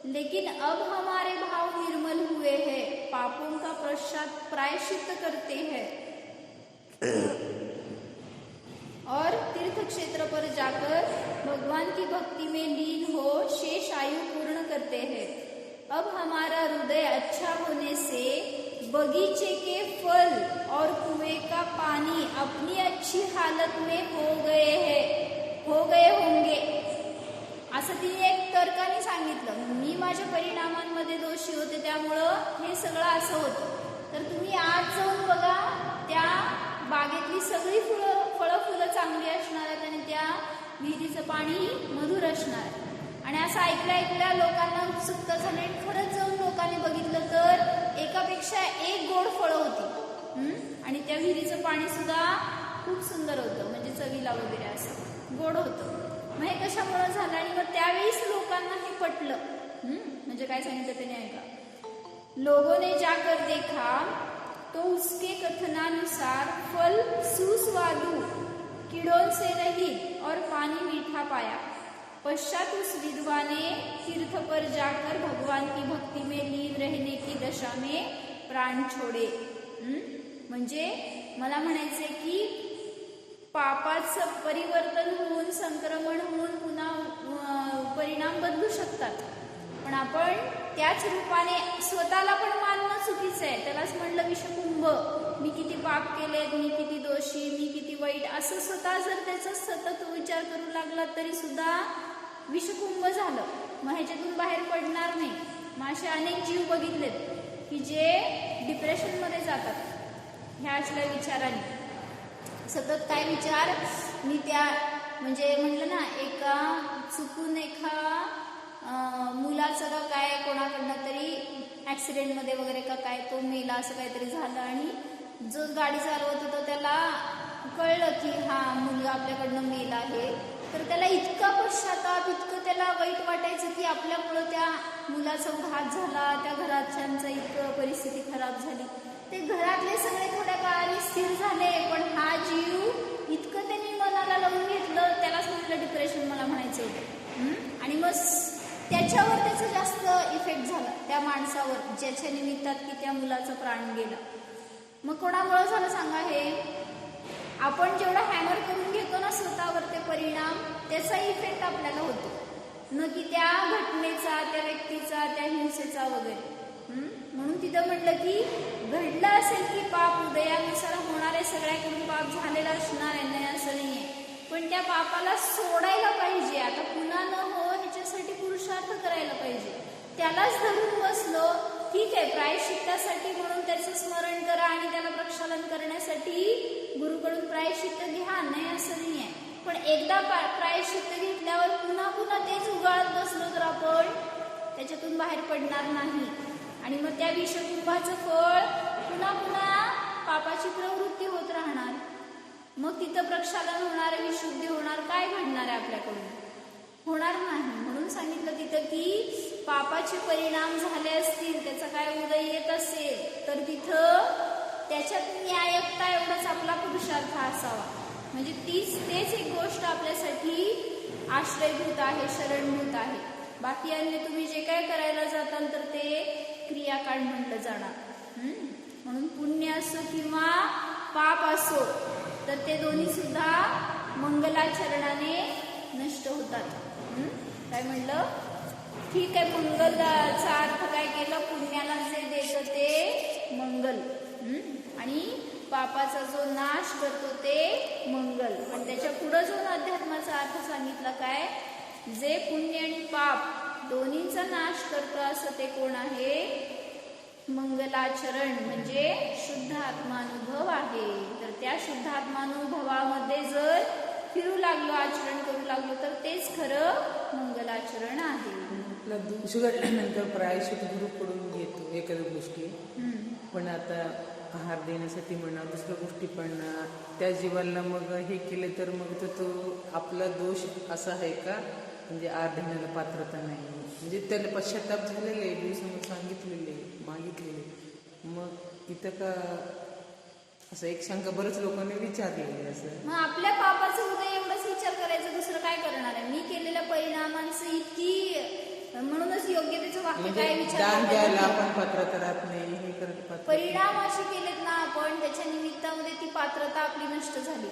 लेकिन अब हमारे भाव निर्मल हुए हैं, पापों का प्रायश्चित करते हैं और तीर्थ क्षेत्र पर जाकर भगवान की भक्ति में लीन हो शेष आयु पूर्ण करते हैं. अब हमारा हृदय अच्छा होने से बगीचे के फल और कुएं का पानी अपनी अच्छी हालत में हो गए होंगे. असं तिने एक तर्काने सांगितलं. मी माझ्या परिणामांमध्ये दोषी होते त्यामुळं हे सगळं असं होतं. तर तुम्ही आज जाऊन बघा, त्या बागेतली सगळी फळं फुलं चांगली असणार आहेत आणि त्या विहिरीचं पाणी मधुर असणार आहे. आणि असं ऐकल्या लोकांना उत्सुकता झाली. खरंच जाऊन लोकांनी बघितलं तर एकापेक्षा एक गोड फळं होती, आणि त्या विहिरीचं पाणी सुद्धा खूप सुंदर होतं, म्हणजे चवीला वगैरे असं गोड होतं. मग हे कशामुळे झालं, आणि मग त्यावेळीच लोकांना हे पटलं. म्हणजे काय सांगितलं त्याने ऐका. लोगों ने जाकर देखा तो उसके कथनानुसार फल सुस्वादु, कीड़ों से रहित और पानी मीठा पाया. पश्चात उस विधवा ने तीर्थ पर जाकर भगवान की भक्ति में लीन रहने की दशा में प्राण छोड़े. म्हणजे मला म्हणायचंय की पापाचं परिवर्तन होऊन संक्रमण होऊन पुन्हा परिणाम बदलू शकतात, पण आपण त्याच रूपाने स्वतःला पण मानणं चुकीचं आहे. त्यालाच म्हणलं विषकुंभ, मी किती पाप केलेत, मी किती दोषी, मी किती वाईट, असं स्वतः जर त्याचा सतत विचार करू लागला तरी सुद्धा विषकुंभ झालं. मग ह्याच्यातून बाहेर पडणार नाही. मग असे अनेक जीव बघितलेत की जे डिप्रेशनमध्ये जातात ह्या असल्या विचाराने. सतत काय विचार, मी त्या म्हणजे म्हणलं ना, एका चुकून मुलाचं का काय कोणाकडनं तरी ऍक्सिडेंटमध्ये वगैरे का काय तो मेला असं काहीतरी झालं, आणि जो गाडी चालवत होता त्याला कळलं की हा मुलगा आपल्याकडनं मेला आहे, तर त्याला इतका पश्चाताप, इतकं त्याला वाईट वाटायचं की आपल्यामुळं त्या मुलाचा घात झाला, त्या घराच्यांचा इतकं परिस्थिती खराब झाली. ते घरातले सगळे थोड्या काळाने स्थिर झाले, पण हा जीव इतकं त्यांनी मनाला लावून घेतलं, त्यालाच म्हटलं डिप्रेशन मला म्हणायचं होतं. आणि मग त्याच्यावर त्याचा जास्त इफेक्ट झाला त्या माणसावर, ज्याच्या निमित्तात की त्या मुलाचा प्राण गेला. मग कोणामुळे झालं सांगा हे? आपण जेवढा हॅमर करून घेतो ना स्वतःवर ते परिणाम, त्याचा इफेक्ट आपल्याला होतो, न की त्या घटनेचा, त्या व्यक्तीचा, त्या हिंसेचा वगैरे. म्हणून तिथं म्हटलं की घडलं असेल की पाप उदयानुसार होणारे सगळ्याकडून पाप झालेला असणार आहे, नाही असं नाहीये, पण त्या पापाला सोडायला पाहिजे. आता पुन्हा न हो ह्याच्यासाठी पुरुषार्थ करायला पाहिजे. त्यालाच धरून बसलो, ठीक आहे, प्रायश्चित्तासाठी म्हणून त्याचं स्मरण करा आणि त्याला प्रक्षालन करण्यासाठी गुरुकडून प्रायश्चित्त घ्या, नाही असं नाही आहे. पण एकदा प्रायश्चित्त घेतल्यावर पुन्हा पुन्हा तेच उगाळत बसलो तर आपण त्याच्यातून बाहेर पडणार नाही. आणि मग त्या विषकुंभाचं फळ पुन्हा पुन्हा पापाची प्रवृत्ती होत राहणार. मग तिथं प्रक्षालन होणार, विशुद्धी होणार, काय घडणार आहे आपल्याकडून? होणार नाही. म्हणून सांगितलं तिथं की पापाचे परिणाम झाले असतील, त्याचा काय उदय येत असेल तर तिथं त्याच्यात न्यायकता एवढाच आपला पुरुषार्थ असावा. म्हणजे तेच एक गोष्ट आपल्यासाठी आश्रयभूत आहे, शरणभूत आहे. बाकी अन्य तुम्ही जे काय करायला जाताल तर ते क्रियाकांड म्हटलं जाणार. म्हणून पुण्य असो किंवा पाप असो तर ते दोन्ही सुद्धा मंगलाचरणाने नष्ट होतात. काय म्हणलं? ठीक आहे, मंगलचा अर्थ काय केलं, पुण्याला जे देतं ते मंगल, आणि पापाचा जो नाश करतो ते मंगल. पण त्याच्या पुढे जो अध्यात्माचा अर्थ सांगितला काय, जे पुण्य आणि पाप दोन्हीचा नाश करतं असं ते कोण आहे, मंगलाचरण म्हणजे शुद्ध आत्मानुभव आहे. तर त्या शुद्ध आत्मानुभवामध्ये जर फिरू लागलो, आचरण करू लागलो, तर तेच खरं मंगलाचरण आहे. आपला दोष घडल्यानंतर प्रायश्चित गुरुकडून घेतो एखाद्या गोष्टी, पण आता आहार देण्यासाठी म्हणा, दुसऱ्या गोष्टी पण त्या जीवाला मग हे केले तर मग तो आपला दोष असा आहे का, म्हणजे आहार देण्याला पात्रता नाही, म्हणजे त्याला पश्चाताप झालेले आहे, दिवसांनी सांगितलेले मागितलेले. मग इथं का असं एक शंका बरेच लोकांनी विचारलेली असं. मग आपल्या पापाचं उदय एवढंच विचार करायचं, दुसरं काय करणार आहे. मी केलेल्या परिणामांचं इतकी, म्हणूनच योग्यतेचं वाक्य काय विचार दान द्यायला आपण पात्रता राहत नाही, हे करत परिणाम असे केलेत ना आपण, त्याच्या निमित्तामध्ये ती पात्रता आपली नष्ट झाली.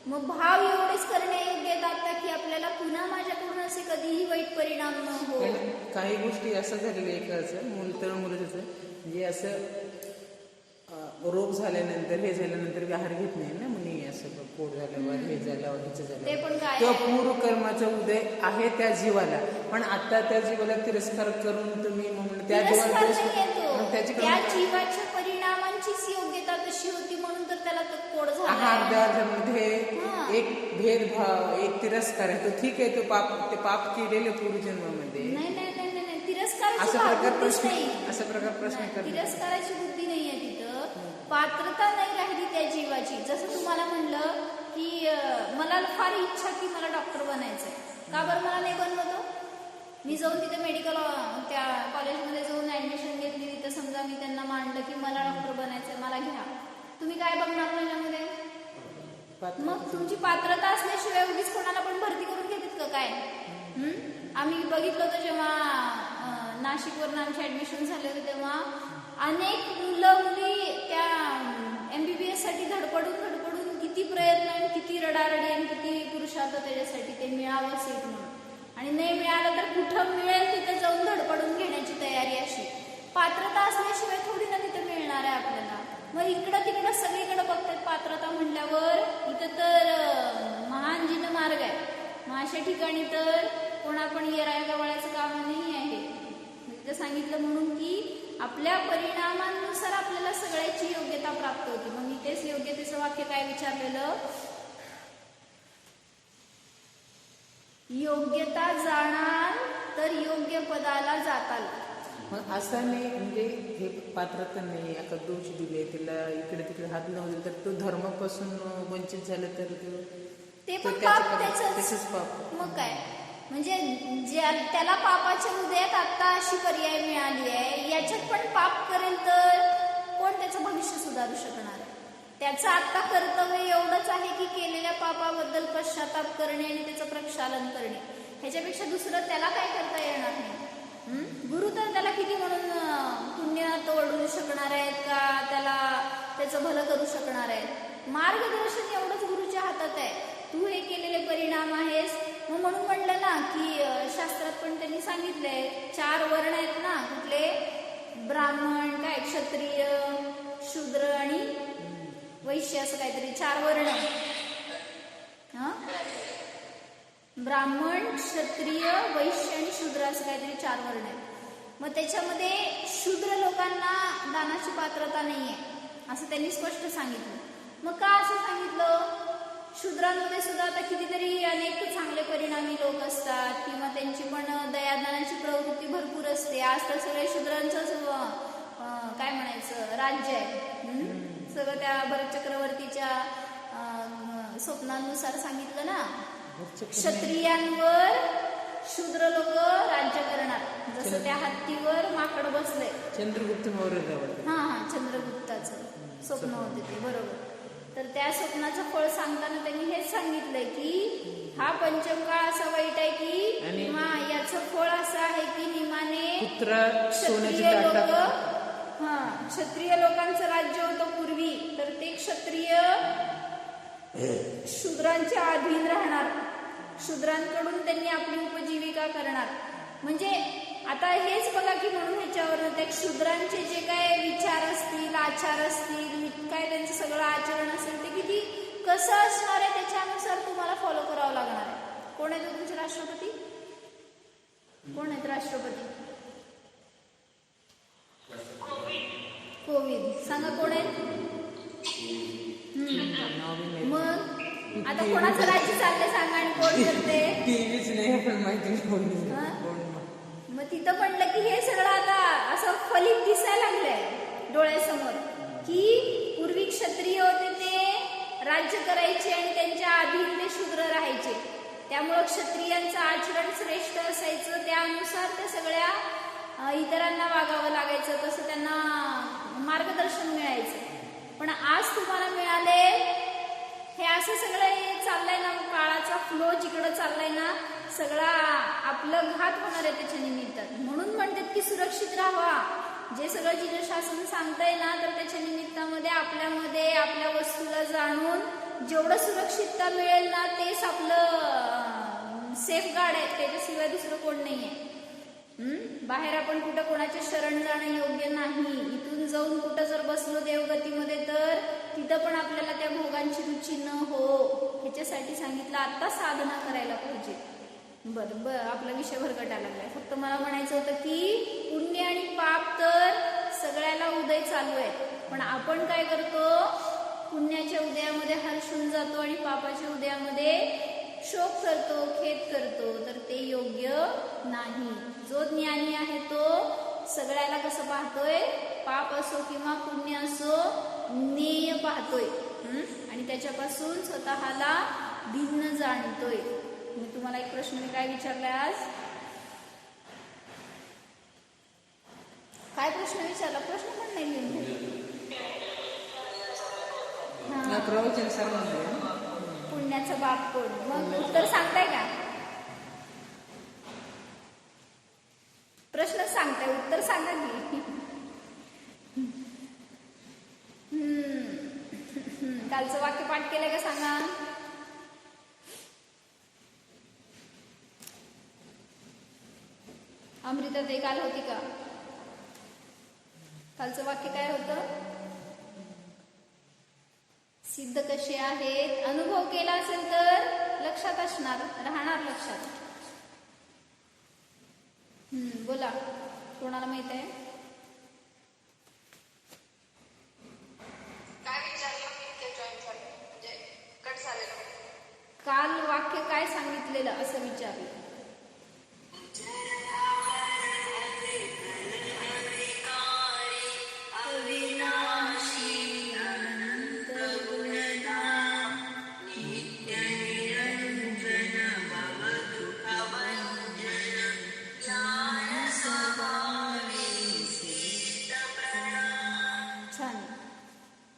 मग भाव एवढेच करण्यायोग्य आहेत की आपल्याला पुन्हा माझ्याकडून असे कधीही वाईट परिणाम न हो. काही गोष्टी असं झालेलं एकाचं मुलाचं म्हणजे असं रोग झाल्यानंतर हे झाल्यानंतर आहार घेत नाही ना, म्हणे असं पोट झाल्यावर हे झाल्यावर ह्याचं झालं, ते पण काय किंवा पूर्व कर्माचा उदय आहे त्या जीवाला, पण आता त्या जीवाला तिरस्कार करून तुम्ही त्या त्या जीवाच्या परिणामांचीच योग्यता तशी होती, म्हणून तर त्याला तो पोट झाला. आहार द्यामध्ये एक भेदभाव, एक तिरस्कार आहे, तो ठीक आहे, तो ते पाप केलेलं पूर्वजन्मामध्ये. नाही नाही नाही नाही, तिरस्काराची प्रश्न करतो. तिरस्काराची बुद्धी नाहीये तिथं, पात्रता नाही राहिली त्या जीवाची. जसं तुम्हाला म्हणलं की मला फार इच्छा की मला डॉक्टर बनायचंय, का बरं मला नाही बनवतो. मी जाऊन तिथे मेडिकल त्या कॉलेजमध्ये जाऊन ऍडमिशन घेतली, तिथं समजा मी त्यांना मांडलं की मला डॉक्टर बनायचंय, मला घ्या. तुम्ही काय बघणार माझ्यामध्ये, मग तुमची पात्रता असल्याशिवाय उगीच कोणाला पण भरती करून घेतात का काय. आम्ही बघितलं होतं जेव्हा नाशिकवरून आमचे ऍडमिशन झाले होते, तेव्हा अनेक मुलं मुली त्या MBBS साठी धडपडून किती प्रयत्न आणि किती रडारडी आणि किती पुरुषार्थ त्याच्यासाठी ते मिळावं सीट म्हणून, आणि नाही मिळालं तर कुठं मिळेल तिथे जाऊन धडपडून घेण्याची तयारी. अशी पात्रता असल्याशिवाय थोडी ना तिथे मिळणार आहे आपल्याला. मग इकडं तिकडं सगळीकडे बघतात पात्रता म्हणल्यावर, इथं तर महान जिन मार्ग आहे. मग अशा ठिकाणी तर कोणा पण येराया गवाळाचं काम नाही आहे. तिथं सांगितलं म्हणून की आपल्या परिणामांनुसार आपल्याला सगळ्याची योग्यता प्राप्त होती. मग मी तेच योग्यतेचं वाक्य काय विचारलेलं, योग्यता जाणार तर योग्य पदाला जाताल. मग असं नाही म्हणजे हे पात्रता नाही, आता दोष दिले तिला, इकडे तिकडे हात लावले तर तो धर्मापासून वंचित झालं तर ते पण पाप त्याचंच. मग काय म्हणजे त्याला पापाच्या हृदयात आता अशी पर्याय मिळाली आहे, याच्यात पण पाप करेल तर कोण त्याचं भविष्य सुधारू शकणार आहे. त्याचं आता कर्तव्य एवढंच आहे की केलेल्या पापाबद्दल पश्चाताप करणे आणि त्याचं प्रक्षालन करणे, ह्याच्यापेक्षा दुसरं त्याला काय करता येणार नाही. गुरु तर त्याला किती म्हणून पुण्य तोडू शकणार आहेत का, त्याला त्याचं भलं करू शकणार आहेत. मार्गदर्शन एवढंच गुरुच्या हातात आहे. तू हे केलेले परिणाम आहेस. मग म्हणून म्हणलं ना की शास्त्रात पण त्यांनी सांगितलंय 4 वर्ण आहेत ना, कुठले, ब्राह्मण, काय क्षत्रिय, शूद्र आणि वैश्य, असं काहीतरी 4 वर्ण. ब्राह्मण, क्षत्रिय, वैश्य आणि शूद्र असं काहीतरी 4 वर्ण आहेत. मग त्याच्यामध्ये शूद्र लोकांना दानाची पात्रता नाहीये असं त्यांनी स्पष्ट सांगितलं. मग का असं सांगितलं, शूद्रांमध्ये सुद्धा आता कितीतरी अनेक चांगले परिणामी लोक असतात, किंवा त्यांची पण दयादानाची प्रवृत्ती भरपूर असते. आज तर सगळे शूद्रांचंच काय म्हणायचं राज्य आहे. सगळं त्या भरत चक्रवर्तीच्या स्वप्नानुसार सांगितलं ना, क्षत्रियांवर शूद्र लोक राज्य करणार, जसं त्या हत्तीवर माकड बसले. चंद्रगुप्त मौर्य. चंद्रगुप्ताचं स्वप्न होते ते, बरोबर. तर त्या स्वप्नाचं फळ सांगताना त्यांनी हेच सांगितलंय की हा पंचमकाळ असा वाईट आहे की याचं फळ असं आहे की निमाने क्षत्रिय लोकांचं राज्य होतं पूर्वी, तर ते क्षत्रिय शूद्रांच्या अधीन राहणार, शूद्रांकडून त्यांनी आपली उपजीविका करणार. म्हणजे आता हेच बघा की म्हणून ह्याच्यावर त्या शूद्रांचे जे काय विचार असतील, आचार असतील, काय त्यांचं सगळं आचरण असेल ते किती कसं असणार आहे त्याच्यानुसार तुम्हाला फॉलो करावं लागणार आहे. कोण आहे तो तुमचे राष्ट्रपती? कोण आहेत राष्ट्रपती? कोविंद. सांगा कोण आहेत? मग आता कोणाचं राज्य चाललंय सांगा आणि कोण करते? टीव्हीच नाही पण माहिती नाही कोण. मग तिथं म्हणलं की हे सगळं आता असं फलित दिसायला लागलंय डोळ्यासमोर की पूर्वी क्षत्रिय होते ते राज्य करायचे आणि त्यांच्या अधीन ते शूद्र राहायचे. त्यामुळं क्षत्रियांचं आचरण श्रेष्ठ असायचं, त्यानुसार त्या सगळ्या इतरांना वागावं लागायचं, तसं त्यांना मार्गदर्शन मिळायचं. पण आज तुम्हाला मिळाले हे असं सगळं चाललंय ना, काळाचा फ्लो जिकडं चाललाय ना सगळा आपलं घात होणार आहे त्याच्या निमित्त. म्हणून म्हणतात की सुरक्षित राहा. जे सगळं जिथं शासन सांगतंय ना तर त्याच्या निमित्तामध्ये आपल्यामध्ये आपल्या वस्तूला जाणून जेवढं सुरक्षितता मिळेल ना तेच आपलं सेफ गार्ड आहे, त्याच्याशिवाय दुसरं कोण नाहीये. बाहेर आपण कुठं कोणाच्या शरण जाणं योग्य नाही. इथून जाऊन कुठं जर बसलो देवगतीमध्ये तर तिथं पण आपल्याला त्या भोगांची रुची न हो, ह्याच्यासाठी सांगितलं आता साधना करायला पाहिजे. बरं आपला विषय भरगटायला लागलाय. फक्त मला म्हणायचं होतं की पुण्य आणि पाप तर सगळ्याला उदय चालू आहे, पण आपण काय करतो? पुण्याच्या उदयामध्ये हर्षून जातो आणि पापाच्या उदयामध्ये शोक करतो, खेद करतो, तर ते योग्य नाही. जो ज्ञानी आहे तो सगळ्याला कसं पाहतोय? पाप असो किंवा पुण्य असो ज्ञेय पाहतोय आणि त्याच्यापासून स्वतःला भिन्न जाणतोय. मी तुम्हाला एक प्रश्न काय विचारलाय आज? काय प्रश्न विचारला? प्रश्न पण नाही लिहून प्रवचन सर्व पुण्याचा बाप कोण? मग उत्तर सांगताय का? प्रश्न सांगताय, उत्तर सांगा की. कालचं वाक्य पाठ केलंय का सांगा? अमृता ते काल होती का? कालचं वाक्य काय होतं? सिद्ध कसे आहेत? अनुभव केला असेल तर लक्षात असणार, राहणार लक्षात. बोला, कोणाला माहित आहे? काल वाक्य काय सांगितलेलं असं विचारलं.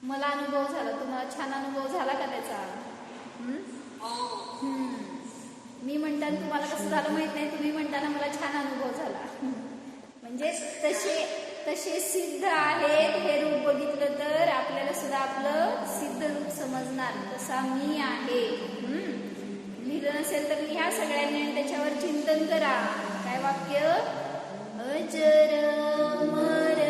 मला अनुभव झाला. तुम्हाला छान अनुभव झाला का त्याचा? मी म्हणताना तुम्हाला कसं झालं माहित नाही, तुम्ही म्हणताना मला छान अनुभव झाला. म्हणजे तसे सिद्ध आहेत हे रूप बघितलं तर आपल्याला सुद्धा आपलं सिद्ध रूप समजणार, तसा मी आहे. लिहिलं नसेल तर लिहा सगळ्यांनी आणि त्याच्यावर चिंतन करा. काय वाक्य? अजर मर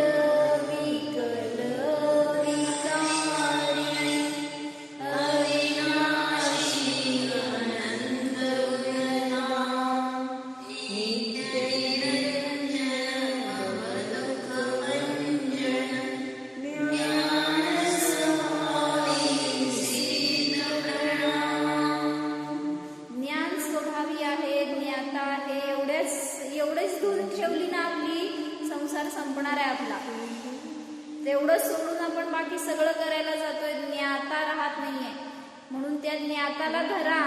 संपणार आहे आपला. तेवढं सोडून आपण बाकी सगळं करायला जातोय, ज्ञाता राहत नाहीये. म्हणून त्या ज्ञाताला धरा.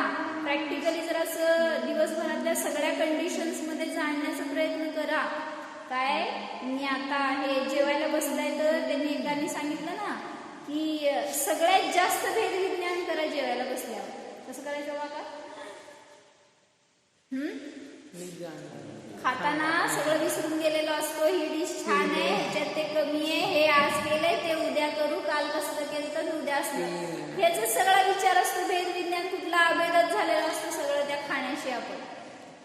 प्रॅक्टिकली जर असं दिवसभरातल्या सगळ्या कंडिशन्स मध्ये जाणण्याचा प्रयत्न करा. काय ज्ञाता आहे? जेवायला बसलाय तर त्यांनी एकाने सांगितलं ना की सगळ्यात जास्त भेदविज्ञान करा जेवायला बसल्यावर. कसं करायचं बाबा? खाताना सगळं विसरून गेलेलो असतो. ही डिश छान आहे, ह्याच्यात ते कमी आहे, हे आज केलंय ते उद्या करू, काल कसं केलं तर उद्या असतं. ह्याचा सगळा विचार असतो. भेद विज्ञान कुठला अभेदच झालेला असतो सगळं त्या खाण्याशी. आपण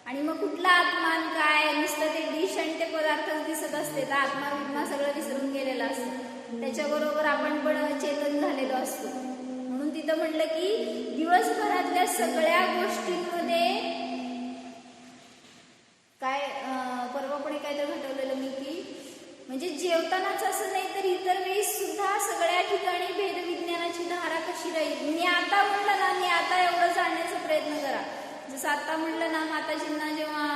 आणि मग कुठला आत्मा आणि काय, नुसतं ते डिश आणि ते पदार्थच दिसत असते, तर आत्मा वित्मा सगळं विसरून गेलेलं असतं. त्याच्याबरोबर आपण पण चेतन झालेलो असतो. म्हणून तिथं म्हटलं की दिवसभरातल्या सगळ्या गोष्टींमध्ये काय, परवा पण काय तर घटवलेलं मी की म्हणजे जेवतानाच असं नाही तर इतर वेळी सुद्धा सगळ्या ठिकाणी भेदविज्ञानाची धारा कशी राहील. आता म्हणलं ना, आता एवढं जाणण्याचा प्रयत्न करा. जसं आता म्हणलं ना, माताजींना जेव्हा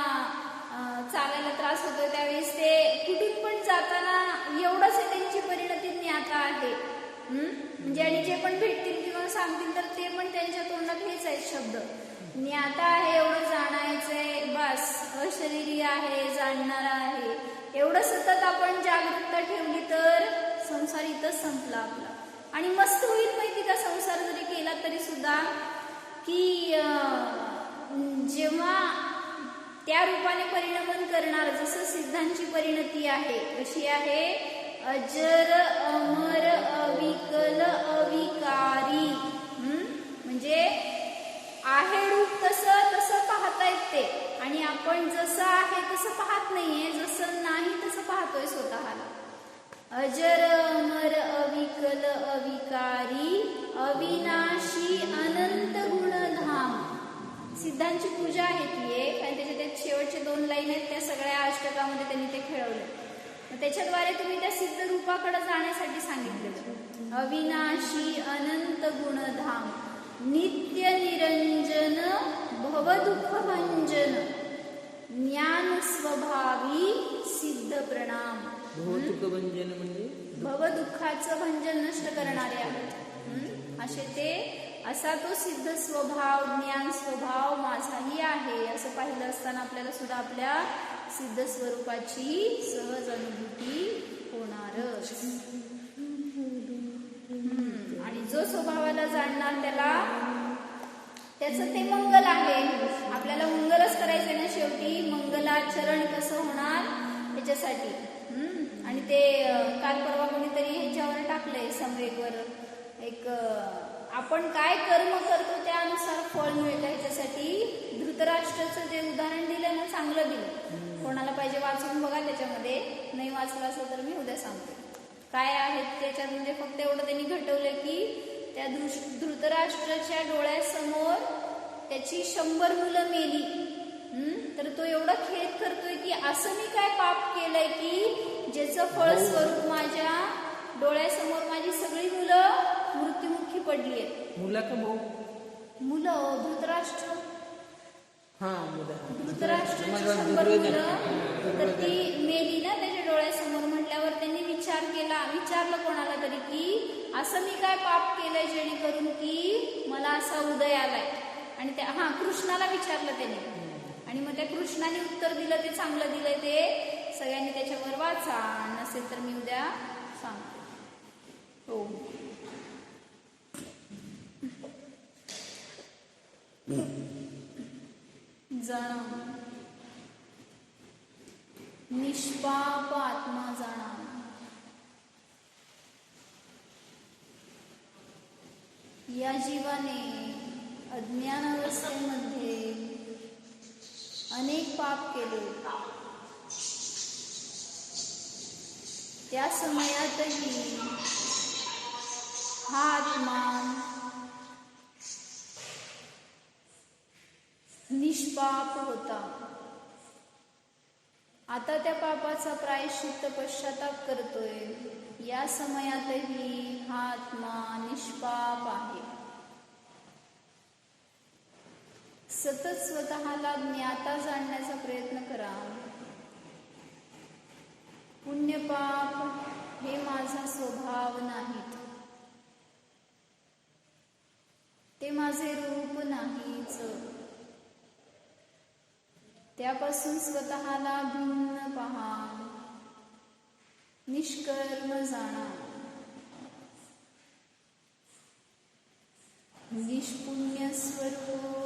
चालायला त्रास होतो त्यावेळेस ते कुठून पण जाताना एवढंच त्यांची परिणती ज्ञाता आहे. म्हणजे आणि जे पण भेटतील किंवा सांगतील तर ते पण त्यांच्या तोंडात हेच आहेत शब्द, ज्ञाता आहे, एवढं जाणायचंय बस, अशरीरी आहे, जाणणारा आहे. एवढं सतत आपण जागरूकता ठेवली तर संसार इथंच संपला आपला. आणि मस्त होईल माहिती का, संसार जरी केला तरी सुद्धा की जेव्हा त्या रूपाने परिणमन करणार, जसं सिद्धांची परिणती आहे कशी आहे, अजर अमर अविकल अविकारी. म्हणजे आहे रूप तसं तसं पाहतायत ते, आणि आपण जसं आहे तसं पाहत नाहीये, जसं नाही तसं पाहतोय स्वतःला. अजर अमर अविकल अविकारी अविनाशी अनंत गुणधाम. सिद्धांची पूजा आहे ती एक, आणि त्याच्या शेवटचे 2 लाईन आहेत, त्या सगळ्या अष्टकामध्ये त्यांनी ते खेळवले. त्याच्याद्वारे तुम्ही त्या सिद्ध रूपाकडे जाण्यासाठी सांगितलेलं. अविनाशी अनंत गुणधाम नित्य निरंजन भवदुःख भंजन ज्ञान स्वभावी सिद्ध प्रणाम. भवदुःख भंजन म्हणजे भवदुःखाचं भंजन नष्ट करणारे आहेत. असे ते, असा तो सिद्ध स्वभाव, ज्ञान स्वभाव माझाही आहे असं पाहिलं असताना आपल्याला सुद्धा आपल्या सिद्ध स्वरूपाची सहज अनुभूती होणारच. आणि जो स्वभावाला जाणणार त्याचं ते मंगल आहे. आपल्याला मंगलच करायचंय ना शेवटी, मंगलाचरण कसं होणार त्याच्यासाठी. आणि ते काल परवा कोणीतरी ह्याच्यावर टाकलंय समवेगवर, एक आपण काय कर्म करतो त्यानुसार फळ मिळतं. ह्याच्यासाठी धृतराष्ट्राचं जे उदाहरण दिलं ना, चांगलं दिलं. कोणाला पाहिजे वाचून बघा, त्याच्यामध्ये नाही वाचलं असं तर मी उद्या सांगते काय आहेत त्याच्यात. म्हणजे फक्त एवढं त्यांनी घटवलं की त्या धृतराष्ट्राच्या डोळ्यासमोर त्याची 100 मुलं मेली, तर तो एवढा खेद करतोय की असं मी काय पाप केलंय की ज्याचं फळ स्वरूप माझ्या डोळ्यासमोर माझी सगळी मुलं मृत्युमुखी पडली आहेत. मुला का भाऊ? मुलं, धृतराष्ट्र. धृतराष्ट्राची 100 मुलं तर ती मेली ना त्याच्या डोळ्यासमोर. म्हटल्यावर त्यांनी विचारलं कोणाला तरी की असं मी काय पाप केलंय जेणेकरून की मला असा उदय आलाय. आणि त्या कृष्णाला विचारलं त्यांनी, आणि मग त्या कृष्णाने उत्तर दिलं, ते चांगलं दिलंय. ते सगळ्यांनी त्याच्यावर वाचा, नसेल तर मी उद्या सांगते. हो, जाणा निष्पाप आत्मा जाणा. या जीवाने अज्ञान अवस्थेमध्ये अनेक पाप केले. त्या समयातही हा आत्मा निष्पाप होता. आता त्या पापाचा प्रायश्चित्त पश्चाताप करतोय. या समयातही हा आत्मा निष्पाप आहे. सतत स्वतःला ज्ञाता जाणण्याचा प्रयत्न करा. पुण्य पाप हे माझा स्वभाव नाहीत, ते माझे रूप नाहीच. त्यापासून स्वतःला भिन्न पहा, निष्कर्म जाणा. निष्पुण्य स्वरूप